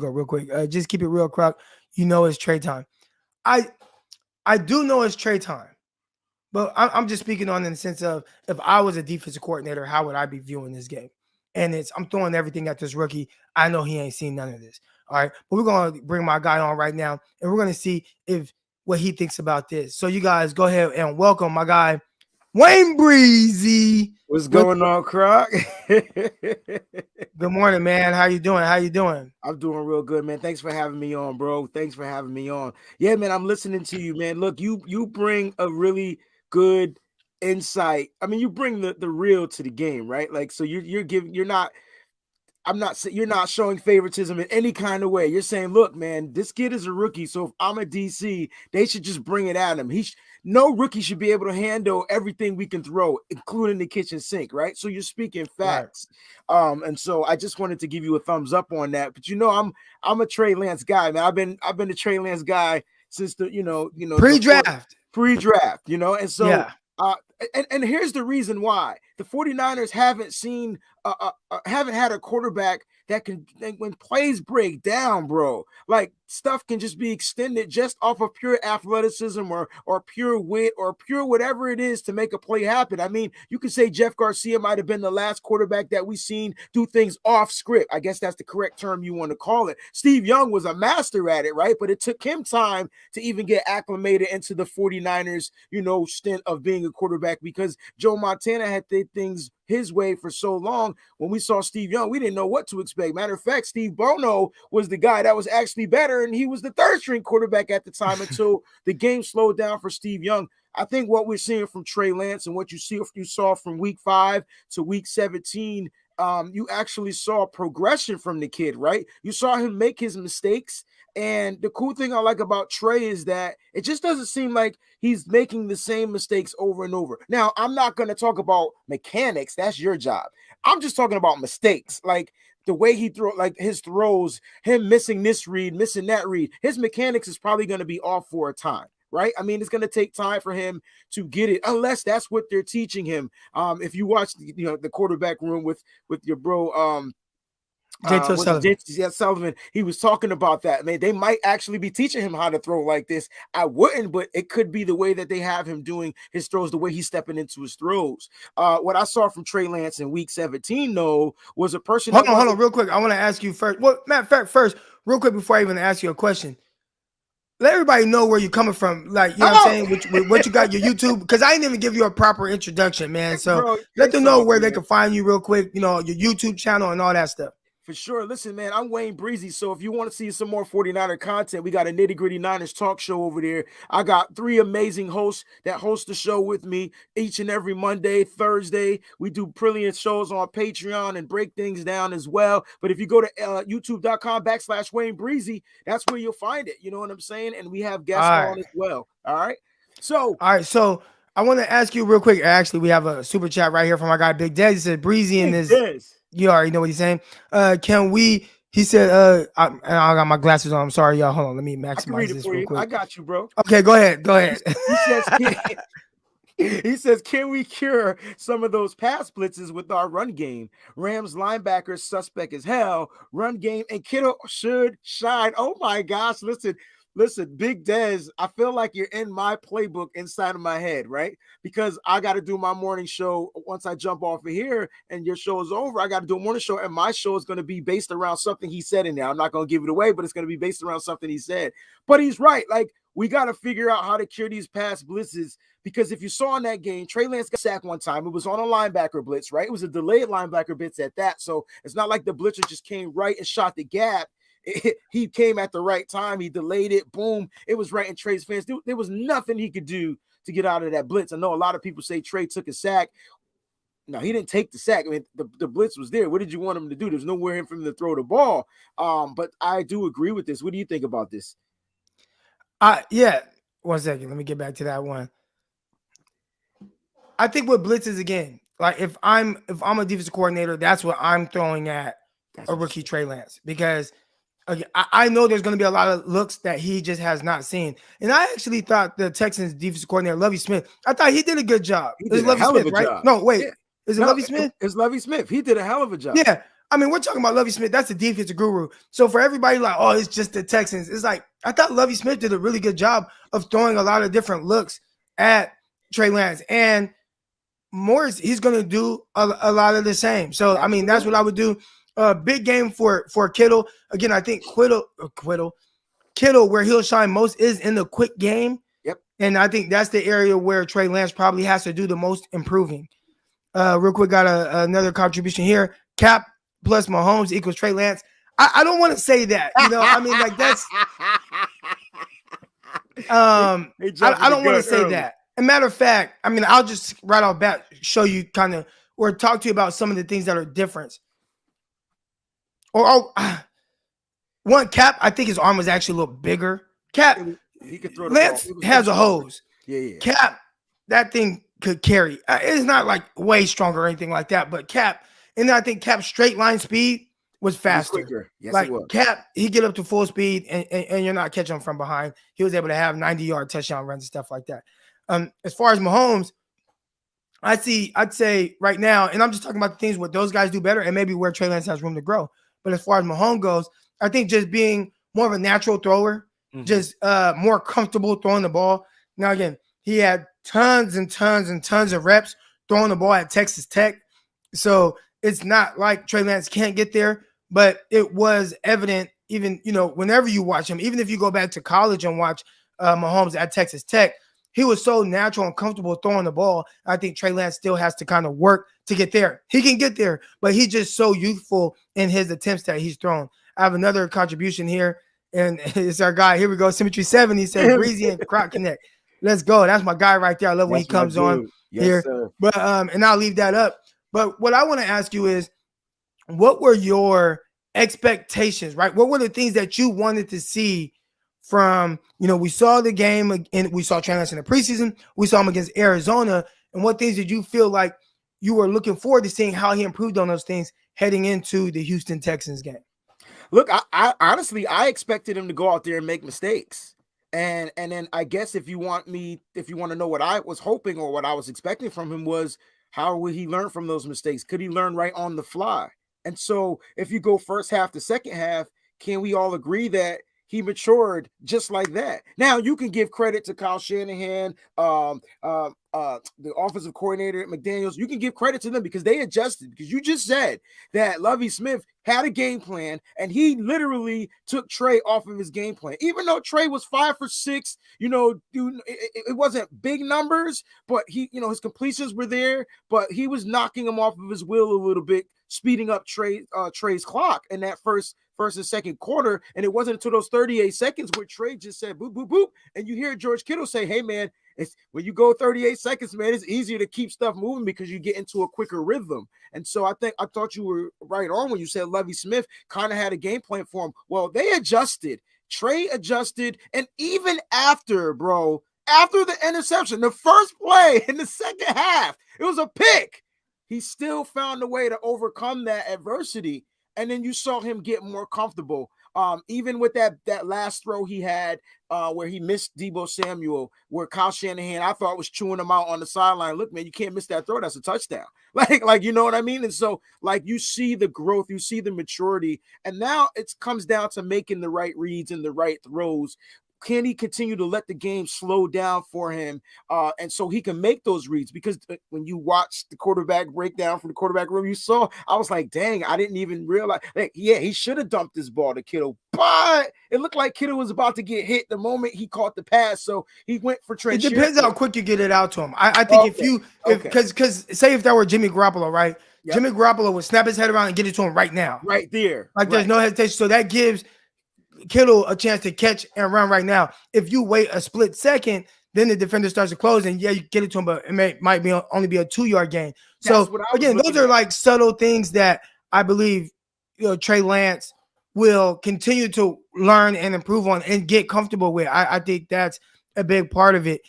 Go real quick. Just keep it real, Croc. You know it's Trey time. I I do know it's Trey time, but I'm just speaking on in the sense of if I was a defensive coordinator, how would I be viewing this game? And I'm throwing everything at this rookie. I know he ain't seen none of this. All right, but we're gonna bring my guy on right now, and we're gonna see if what he thinks about this. So you guys go ahead and welcome my guy Wayne Breezy. What's going on, Croc? Good morning, man. How you doing? How you doing? I'm doing real good, man. Thanks for having me on, bro. Thanks for having me on. Yeah, man, I'm listening to you, man. Look, you bring a really good insight. I mean, you bring the real to the game, right? Like, so you're not showing favoritism in any kind of way. You're saying, look, man, this kid is a rookie. So if I'm a DC, they should just bring it at him. No rookie should be able to handle everything we can throw, including the kitchen sink, right? So you're speaking facts. Right. And so I just wanted to give you a thumbs up on that. But I'm a Trey Lance guy, man. I've been a Trey Lance guy since the pre-draft, and so yeah. And here's the reason why the 49ers haven't had a quarterback that can, when plays break down, bro, like stuff can just be extended just off of pure athleticism or pure wit or pure whatever it is to make a play happen. I mean, you could say Jeff Garcia might have been the last quarterback that we've seen do things off script. I guess that's the correct term you want to call it. Steve Young was a master at it, right? But it took him time to even get acclimated into the 49ers, stint of being a quarterback, because Joe Montana had did things his way for so long. When we saw Steve Young, we didn't know what to expect. Matter of fact, Steve Bono was the guy that was actually better, and he was the third string quarterback at the time until the game slowed down for Steve Young. I think what we're seeing from Trey Lance and what you saw from week 5 to week 17, you actually saw progression from the kid, right? You saw him make his mistakes. And the cool thing I like about Trey is that it just doesn't seem like he's making the same mistakes over and over. Now, I'm not going to talk about mechanics. That's your job. I'm just talking about mistakes. Like the way he like his throws, him missing this read, missing that read. His mechanics is probably going to be off for a time. Right? I mean, it's going to take time for him to get it, unless that's what they're teaching him. If you watch, the quarterback room with your bro, Sullivan, he was talking about that. Man, they might actually be teaching him how to throw like this. I wouldn't, but it could be the way that they have him doing his throws, the way he's stepping into his throws. What I saw from Trey Lance in week 17, though, was a person. Hold on, real quick. I want to ask you first. Well, matter of fact, first, real quick, before I even ask you a question, let everybody know where you're coming from. Like, you know what I'm saying? What you got, your YouTube? Because I didn't even give you a proper introduction, man. So bro, let them know where they can find you real quick, your YouTube channel and all that stuff. For sure. Listen, man, I'm Wayne Breezy. So if you want to see some more 49er content, we got a Nitty Gritty Niners talk show over there. I got 3 amazing hosts that host the show with me each and every Monday, Thursday. We do brilliant shows on Patreon and break things down as well. But if you go to youtube.com/Wayne Breezy, that's where you'll find it. You know what I'm saying? And we have guests on as well. All right. So I want to ask you real quick. Actually, we have a super chat right here from our guy Big Dez. He said Breezy in this. You already know what he's saying. He said, I got my glasses on. I'm sorry, y'all. Hold on. Let me maximize this real quick. I got you, bro. Okay, go ahead. He says, can we cure some of those pass blitzes with our run game? Rams linebackers suspect as hell. Run game and Kittle should shine. Oh my gosh. Listen, Big Dez, I feel like you're in my playbook inside of my head, right? Because I got to do my morning show once I jump off of here and your show is over. I got to do a morning show, and my show is going to be based around something he said in there. I'm not going to give it away, but it's going to be based around something he said. But he's right. Like, we got to figure out how to cure these pass blitzes, because if you saw in that game, Trey Lance got sacked one time. It was on a linebacker blitz, right? It was a delayed linebacker blitz at that. So it's not like the blitzer just came right and shot the gap. He came at the right time. He delayed it. Boom. It was right in Trey's fence. There was nothing he could do to get out of that blitz. I know a lot of people say Trey took a sack. No, he didn't take the sack. I mean, the blitz was there. What did you want him to do? There's nowhere for him to throw the ball. But I do agree with this. What do you think about this? Yeah. 1 second. Let me get back to that one. I think with blitzes, again, like if I'm a defensive coordinator, that's what I'm throwing at a rookie Trey Lance, because I know there's going to be a lot of looks that he just has not seen. And I actually thought the Texans defensive coordinator, Lovie Smith, I thought he did a good job. It was Lovie Smith, right? No, wait. Yeah. Is it Lovie Smith? It's Lovie Smith. He did a hell of a job. Yeah. I mean, we're talking about Lovie Smith. That's the defensive guru. So for everybody like, oh, it's just the Texans. It's like, I thought Lovie Smith did a really good job of throwing a lot of different looks at Trey Lance. And Morris, he's going to do a lot of the same. So, I mean, that's what I would do. Big game for Kittle. Again, I think Kittle, where he'll shine most is in the quick game. Yep. And I think that's the area where Trey Lance probably has to do the most improving. Real quick, got another contribution here. Cap plus Mahomes equals Trey Lance. I don't want to say that. You know, I mean, like that's I don't want to say that. As a matter of fact, I mean, I'll just right off bat show you kind of or talk to you about some of the things that are different. One, Cap, I think his arm was actually a little bigger. Cap, he could throw Lance has a hose. Yeah. Cap, that thing could carry. It's not like way stronger or anything like that, but Cap, and I think Cap's straight line speed was faster. Yes, like it was. Cap, he get up to full speed and you're not catching him from behind. He was able to have 90-yard touchdown runs and stuff like that. As far as Mahomes, I'd say right now, and I'm just talking about the things what those guys do better and maybe where Trey Lance has room to grow. But as far as Mahomes goes, I think just being more of a natural thrower, just more comfortable throwing the ball. Now, again, he had tons and tons and tons of reps throwing the ball at Texas Tech. So it's not like Trey Lance can't get there, but it was evident even, you know, whenever you watch him, even if you go back to college and watch Mahomes at Texas Tech, he was so natural and comfortable throwing the ball. I think Trey Lance still has to kind of work to get there. He can get there, but he's just so youthful in his attempts that he's thrown. I have another contribution here, and it's our guy. Here we go, Symmetry 7. He said, Breezy and Croc Connect. Let's go. That's my guy right there. I love when he comes on here. Sir. But and I'll leave that up. But what I want to ask you is, what were your expectations, right? What were the things that you wanted to see from, you know, we saw the game and we saw Trey Lance in the preseason. We saw him against Arizona. And what things did you feel like you were looking forward to seeing how he improved on those things heading into the Houston Texans game? Look, I honestly, I expected him to go out there and make mistakes. And then I guess if you want to know what I was hoping or what I was expecting from him was how would he learn from those mistakes? Could he learn right on the fly? And so if you go first half to second half, can we all agree that he matured just like that? Now you can give credit to Kyle Shanahan, the offensive coordinator at McDaniels. You can give credit to them because they adjusted. Because you just said that Lovie Smith had a game plan and he literally took Trey off of his game plan. Even though Trey was 5 for 6, you know, it wasn't big numbers, but he, you know, his completions were there, but he was knocking him off of his wheel a little bit, speeding up Trey's clock in that first and second quarter. And it wasn't until those 38 seconds where Trey just said boop, boop, boop. And you hear George Kittle say, hey, man, it's when you go 38 seconds, man, it's easier to keep stuff moving because you get into a quicker rhythm. And so I thought you were right on when you said Lovie Smith kind of had a game plan for him. Well, they adjusted. Trey adjusted. And even after the interception, the first play in the second half, it was a pick. He still found a way to overcome that adversity. And then you saw him get more comfortable. Even with that last throw he had where he missed Deebo Samuel, where Kyle Shanahan, I thought, was chewing him out on the sideline. Look, man, you can't miss that throw. That's a touchdown. Like you know what I mean? And so, like, you see the growth, you see the maturity. And now it comes down to making the right reads and the right throws. Can he continue to let the game slow down for him and so he can make those reads? Because when you watch the quarterback breakdown from the quarterback room, I was like, dang, I didn't even realize. Like, yeah, he should have dumped this ball to Kittle, but it looked like Kittle was about to get hit the moment he caught the pass. So he went for Trey. It depends how quick you get it out to him. I think because say if that were Jimmy Garoppolo, right? Yep. Jimmy Garoppolo would snap his head around and get it to him right now. Right there. Like there's no hesitation. So that gives Kittle a chance to catch and run right now. If you wait a split second, then the defender starts to close, and yeah, you get it to him, but it might be only be a 2-yard gain. So again, those are like subtle things that I believe, you know, Trey Lance will continue to learn and improve on and get comfortable with. I think that's a big part of it.